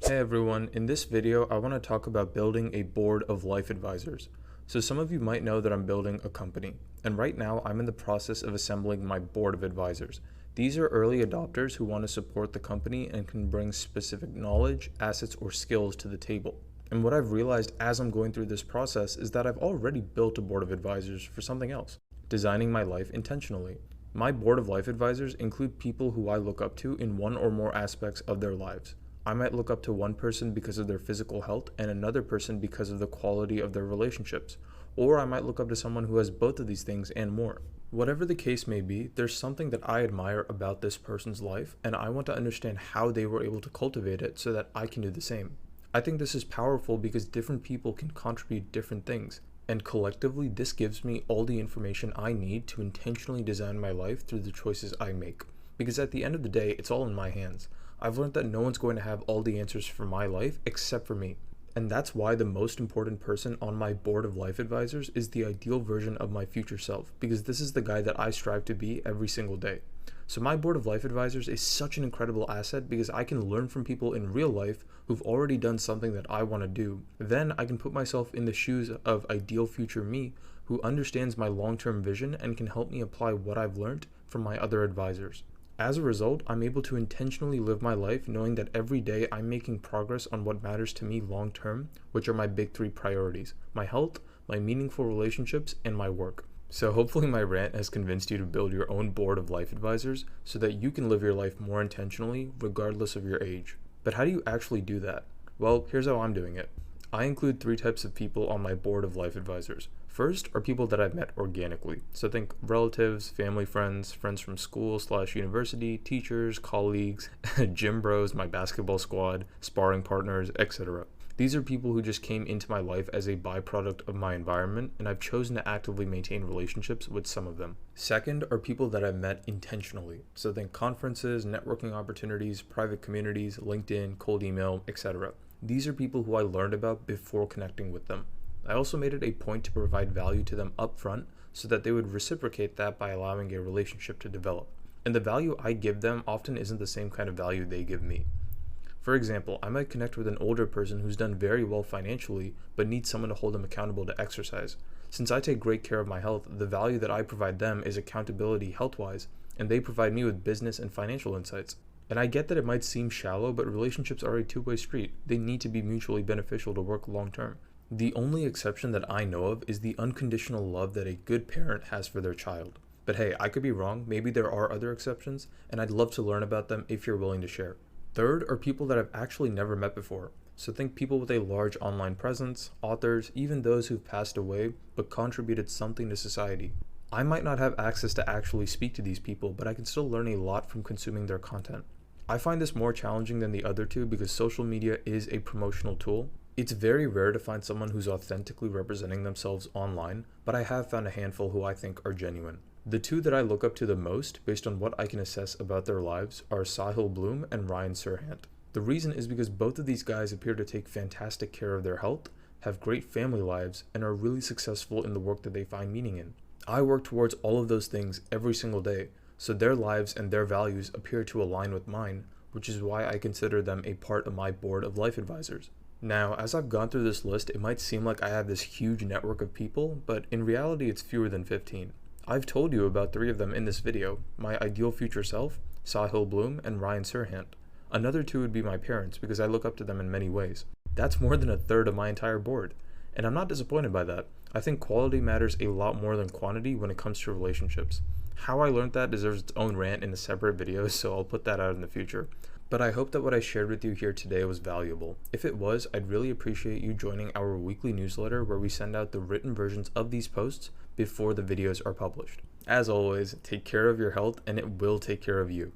Hey everyone, in this video I want to talk about building a board of life advisors. So some of you might know that I'm building a company, and right now I'm in the process of assembling my board of advisors. These are early adopters who want to support the company and can bring specific knowledge, assets, or skills to the table. And what I've realized as I'm going through this process is that I've already built a board of advisors for something else, designing my life intentionally. My board of life advisors include people who I look up to in one or more aspects of their lives. I might look up to one person because of their physical health and another person because of the quality of their relationships. Or I might look up to someone who has both of these things and more. Whatever the case may be, there's something that I admire about this person's life, and I want to understand how they were able to cultivate it so that I can do the same. I think this is powerful because different people can contribute different things, and collectively, this gives me all the information I need to intentionally design my life through the choices I make. Because at the end of the day, it's all in my hands. I've learned that no one's going to have all the answers for my life except for me. And that's why the most important person on my board of life advisors is the ideal version of my future self, because this is the guy that I strive to be every single day. So my board of life advisors is such an incredible asset because I can learn from people in real life who've already done something that I want to do. Then I can put myself in the shoes of ideal future me who understands my long-term vision and can help me apply what I've learned from my other advisors. As a result, I'm able to intentionally live my life knowing that every day I'm making progress on what matters to me long term, which are my big three priorities: my health, my meaningful relationships, and my work. So hopefully my rant has convinced you to build your own board of life advisors so that you can live your life more intentionally regardless of your age. But how do you actually do that? Well, here's how I'm doing it. I include three types of people on my board of life advisors. First are people that I've met organically. So think relatives, family friends, friends from school/university, teachers, colleagues, gym bros, my basketball squad, sparring partners, etc. These are people who just came into my life as a byproduct of my environment, and I've chosen to actively maintain relationships with some of them. Second are people that I've met intentionally. So think conferences, networking opportunities, private communities, LinkedIn, cold email, etc. These are people who I learned about before connecting with them. I also made it a point to provide value to them upfront so that they would reciprocate that by allowing a relationship to develop. And the value I give them often isn't the same kind of value they give me. For example, I might connect with an older person who's done very well financially but needs someone to hold them accountable to exercise. Since I take great care of my health, the value that I provide them is accountability health-wise, and they provide me with business and financial insights. And I get that it might seem shallow, but relationships are a two-way street. They need to be mutually beneficial to work long-term. The only exception that I know of is the unconditional love that a good parent has for their child. But hey, I could be wrong, maybe there are other exceptions, and I'd love to learn about them if you're willing to share. Third are people that I've actually never met before. So think people with a large online presence, authors, even those who've passed away but contributed something to society. I might not have access to actually speak to these people, but I can still learn a lot from consuming their content. I find this more challenging than the other two because social media is a promotional tool. It's very rare to find someone who's authentically representing themselves online, but I have found a handful who I think are genuine. The two that I look up to the most, based on what I can assess about their lives, are Sahil Bloom and Ryan Serhant. The reason is because both of these guys appear to take fantastic care of their health, have great family lives, and are really successful in the work that they find meaning in. I work towards all of those things every single day, so their lives and their values appear to align with mine, which is why I consider them a part of my board of life advisors. Now, as I've gone through this list, it might seem like I have this huge network of people, but in reality it's fewer than 15. I've told you about 3 of them in this video: my ideal future self, Sahil Bloom, and Ryan Serhant. Another 2 would be my parents because I look up to them in many ways. That's more than a third of my entire board, and I'm not disappointed by that. I think quality matters a lot more than quantity when it comes to relationships. How I learned that deserves its own rant in a separate video, so I'll put that out in the future. But I hope that what I shared with you here today was valuable. If it was, I'd really appreciate you joining our weekly newsletter where we send out the written versions of these posts before the videos are published. As always, take care of your health and it will take care of you.